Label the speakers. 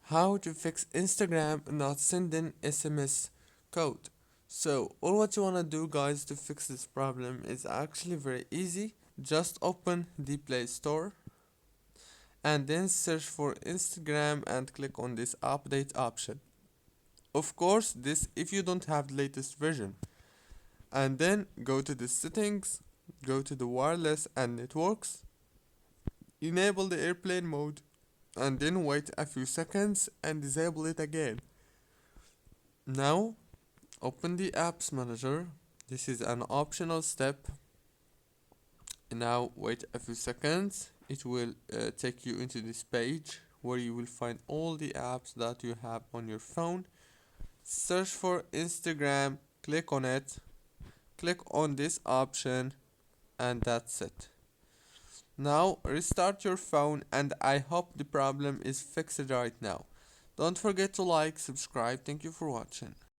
Speaker 1: How to fix Instagram not sending SMS code. So all what you wanna do guys to fix this problem is actually very easy. Just open the Play Store and then search for Instagram and click on this update option. Of course, this if you don't have the latest version. And then go to the settings, go to the wireless and networks, enable the airplane mode, and then wait a few seconds and disable it again. Now open the apps manager. This is an optional step. Now wait a few seconds. It will take you into this page where you will find all the apps that you have on your phone. Search for Instagram, click on it, click on this option, and that's it. Now restart your phone and I hope the problem is fixed right now. Don't forget to like, subscribe. Thank you for watching.